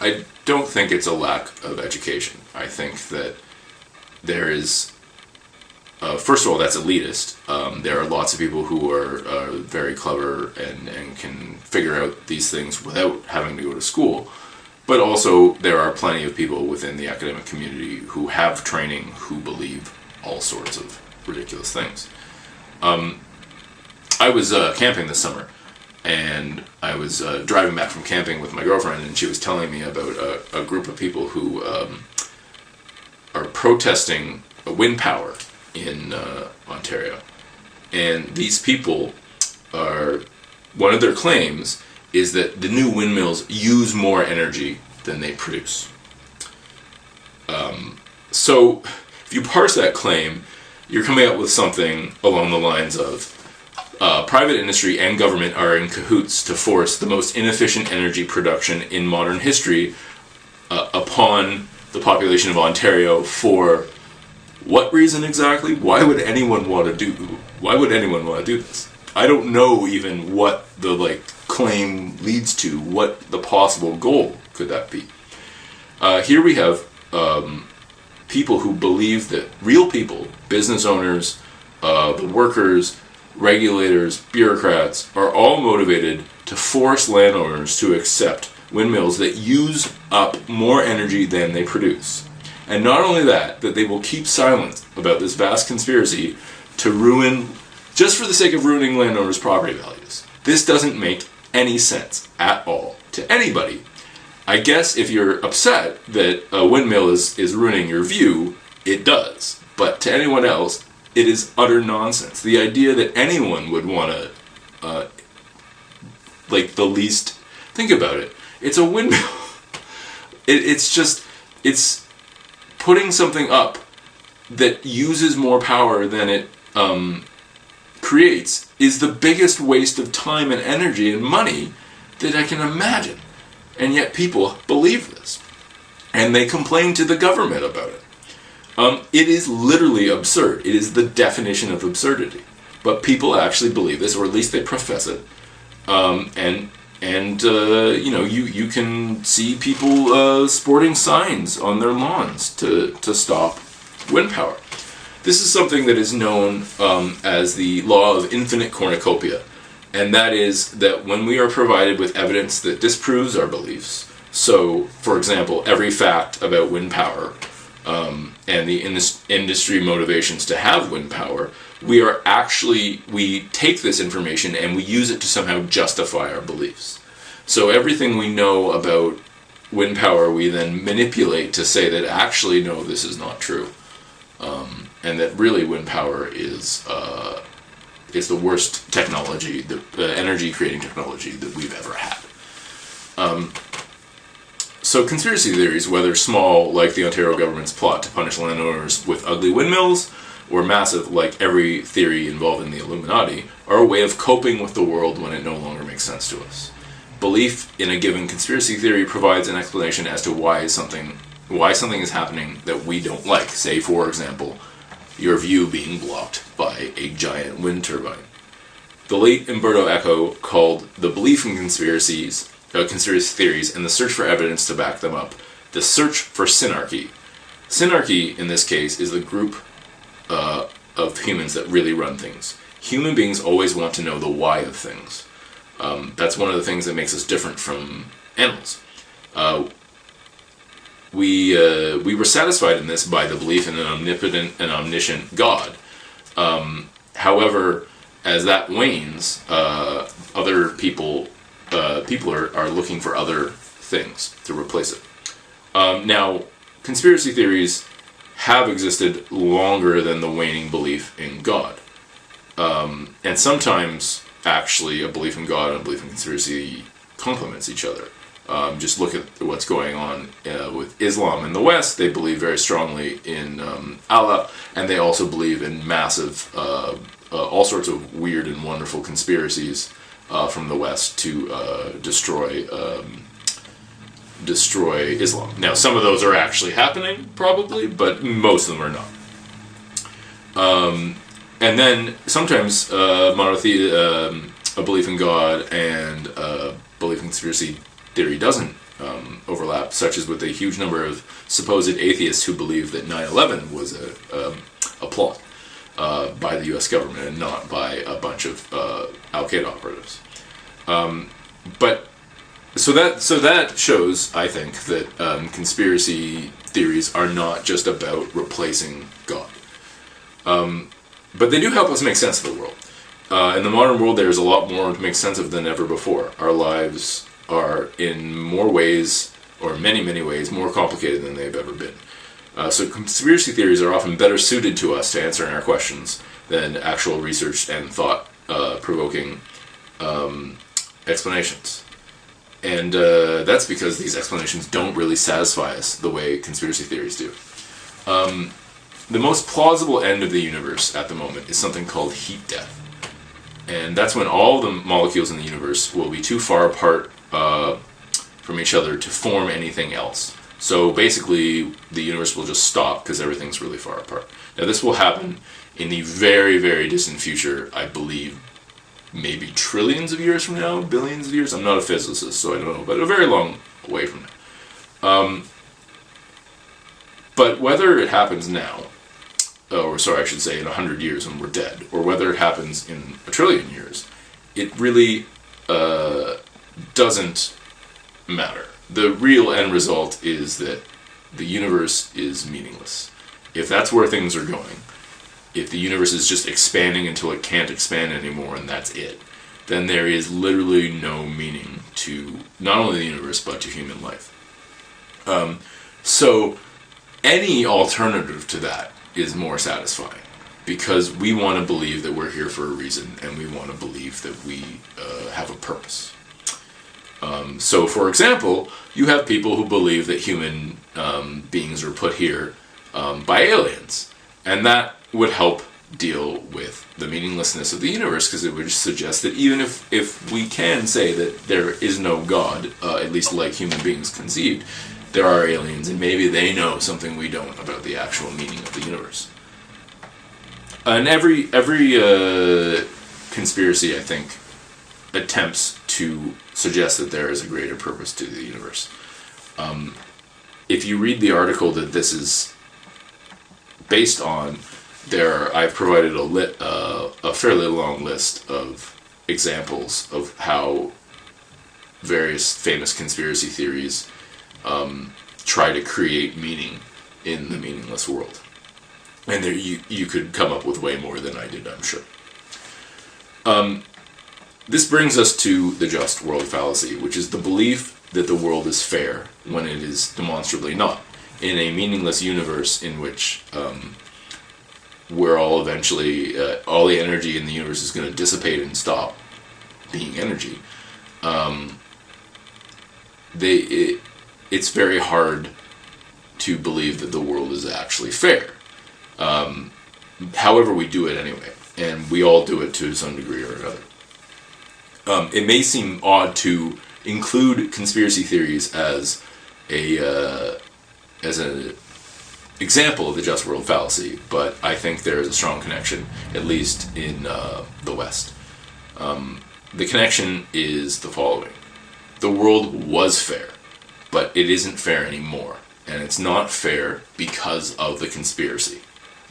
I don't think it's a lack of education. I think that there is, first of all, that's elitist. There are lots of people who are very clever and can figure out these things without having to go to school. But also, there are plenty of people within the academic community who have training who believe all sorts of ridiculous things. I was camping this summer, and I was driving back from camping with my girlfriend, and she was telling me about a group of people who are protesting wind power in Ontario. And these people are, one of their claims is that the new windmills use more energy than they produce. So if you parse that claim, you're coming up with something along the lines of private industry and government are in cahoots to force the most inefficient energy production in modern history upon the population of Ontario for what reason exactly? Why would anyone want to do this? I don't know even what the claim leads to. What the possible goal could that be? Here we have people who believe that real people, business owners, the workers, regulators, bureaucrats, are all motivated to force landowners to accept windmills that use up more energy than they produce. And not only that, they will keep silent about this vast conspiracy to ruin, just for the sake of ruining landowners' property values. This doesn't make any sense at all to anybody. I guess if you're upset that a windmill is ruining your view, it does. But to anyone else, it is utter nonsense. The idea that anyone would want to, the least, think about it. It's a windmill. It's putting something up that uses more power than it creates is the biggest waste of time and energy and money that I can imagine. And yet people believe this. And they complain to the government about it. It is literally absurd. It is the definition of absurdity. But people actually believe this, or at least they profess it. You can see people sporting signs on their lawns to stop wind power. This is something that is known as the law of infinite cornucopia. And that is that when we are provided with evidence that disproves our beliefs, so, for example, every fact about wind power and the industry motivations to have wind power, we take this information and we use it to somehow justify our beliefs. So everything we know about wind power we then manipulate to say that actually, no, this is not true. And that really wind power is the worst technology, the energy-creating technology that we've ever had. So conspiracy theories, whether small, like the Ontario government's plot to punish landowners with ugly windmills, or massive, like every theory involving the Illuminati, are a way of coping with the world when it no longer makes sense to us. Belief in a given conspiracy theory provides an explanation as to why something is happening that we don't like. Say, for example, your view being blocked by a giant wind turbine. The late Umberto Eco called the belief in conspiracy theories and the search for evidence to back them up the search for synarchy. Synarchy, in this case, is the group of humans that really run things. Human beings always want to know the why of things. That's one of the things that makes us different from animals. We were satisfied in this by the belief in an omnipotent and omniscient God. However, as that wanes, other people are looking for other things to replace it. Now, conspiracy theories have existed longer than the waning belief in God. And sometimes, actually, a belief in God and a belief in conspiracy complements each other. Just look at what's going on with Islam in the West. They believe very strongly in Allah, and they also believe in massive, all sorts of weird and wonderful conspiracies from the West to destroy Islam. Now, some of those are actually happening, probably, but most of them are not. And then sometimes a belief in God and a belief in conspiracy theory doesn't overlap, such as with a huge number of supposed atheists who believe that 9/11 was a plot by the U.S. government and not by a bunch of Al-Qaeda operatives. But so that shows, I think, that conspiracy theories are not just about replacing God. But they do help us make sense of the world. In the modern world, there's a lot more to make sense of than ever before. Our lives are in more ways, or many, many ways, more complicated than they've ever been. So conspiracy theories are often better suited to us to answering our questions than actual research and thought-provoking explanations. And that's because these explanations don't really satisfy us the way conspiracy theories do. The most plausible end of the universe at the moment is something called heat death. And that's when all the molecules in the universe will be too far apart from each other to form anything else. So basically, the universe will just stop because everything's really far apart. Now, this will happen in the very, very distant future, I believe, maybe trillions of years from now, billions of years. I'm not a physicist, so I don't know, but a very long way from now. But whether it happens now, or sorry, I should say in 100 years when we're dead, or whether it happens in a trillion years, it really doesn't matter. The real end result is that the universe is meaningless. If that's where things are going, if the universe is just expanding until it can't expand anymore and that's it, then there is literally no meaning to not only the universe but to human life. So any alternative to that is more satisfying, because we want to believe that we're here for a reason, and we want to believe that we have a purpose. So, for example, you have people who believe that human beings are put here by aliens, and that would help deal with the meaninglessness of the universe, because it would suggest that even if we can say that there is no God, at least like human beings conceived, there are aliens, and maybe they know something we don't about the actual meaning of the universe. And every conspiracy, I think, attempts to suggest that there is a greater purpose to the universe. If you read the article that this is based on, I've provided a fairly long list of examples of how various famous conspiracy theories try to create meaning in the meaningless world. And there you could come up with way more than I did, I'm sure. This brings us to the just world fallacy, which is the belief that the world is fair when it is demonstrably not. In a meaningless universe in which we're all eventually, all the energy in the universe is going to dissipate and stop being energy, it's very hard to believe that the world is actually fair. However, we do it anyway, and we all do it to some degree or another. It may seem odd to include conspiracy theories as an example of the just world fallacy, but I think there is a strong connection, at least in the West. The connection is the following. The world was fair, but it isn't fair anymore, and it's not fair because of the conspiracy,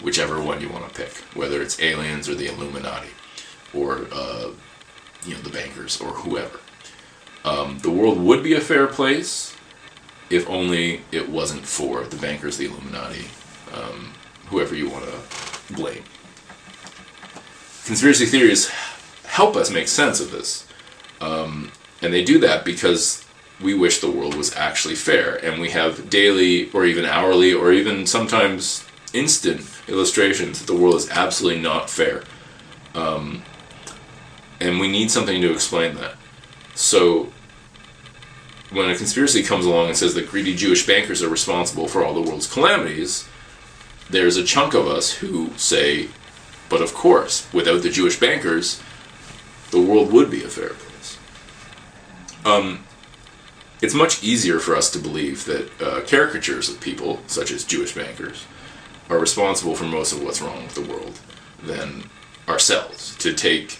whichever one you want to pick, whether it's aliens or the Illuminati, or the bankers, or whoever. The world would be a fair place if only it wasn't for the bankers, the Illuminati, whoever you want to blame. Conspiracy theories help us make sense of this. And they do that because we wish the world was actually fair, and we have daily or even hourly or even sometimes instant illustrations that the world is absolutely not fair. And we need something to explain that. So when a conspiracy comes along and says that greedy Jewish bankers are responsible for all the world's calamities, there's a chunk of us who say, but of course, without the Jewish bankers, the world would be a fair place. It's much easier for us to believe that caricatures of people, such as Jewish bankers, are responsible for most of what's wrong with the world than ourselves. To take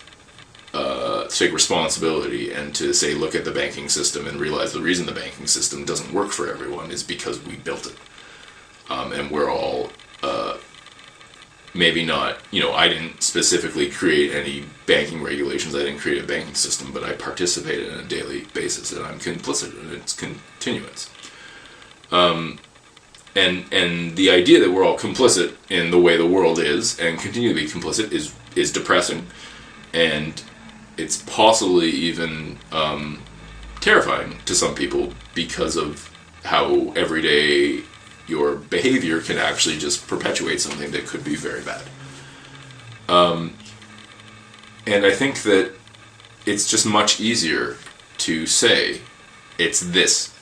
take responsibility and to say, look at the banking system and realize the reason the banking system doesn't work for everyone is because we built it. And we're all, maybe not, I didn't specifically create any banking regulations, I didn't create a banking system, but I participate on a daily basis, and I'm complicit in its continuance. And the idea that we're all complicit in the way the world is, and continue to be complicit, is depressing, and it's possibly even terrifying to some people because of how everyday your behavior can actually just perpetuate something that could be very bad. And I think that it's just much easier to say, it's this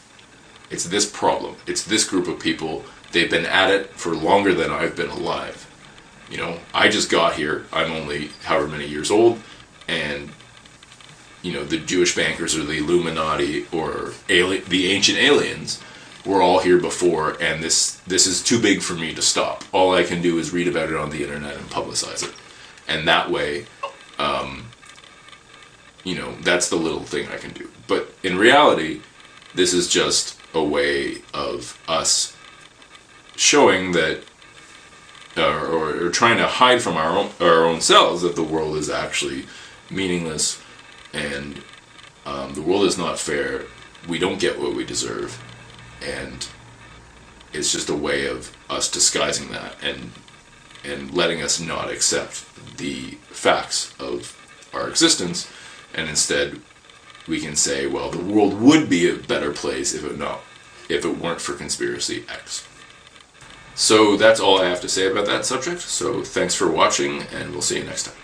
problem, it's this group of people, they've been at it for longer than I've been alive. I just got here, I'm only however many years old, and the Jewish bankers or the Illuminati or the ancient aliens were all here before, and this is too big for me to stop. All I can do is read about it on the internet and publicize it. And that way, that's the little thing I can do. But in reality, this is just a way of us showing that, or trying to hide from our own selves that the world is actually meaningless, and the world is not fair. We don't get what we deserve. And it's just a way of us disguising that and letting us not accept the facts of our existence, and instead we can say, well, the world would be a better place if it weren't for conspiracy X. So that's all I have to say about that subject. So thanks for watching, and we'll see you next time.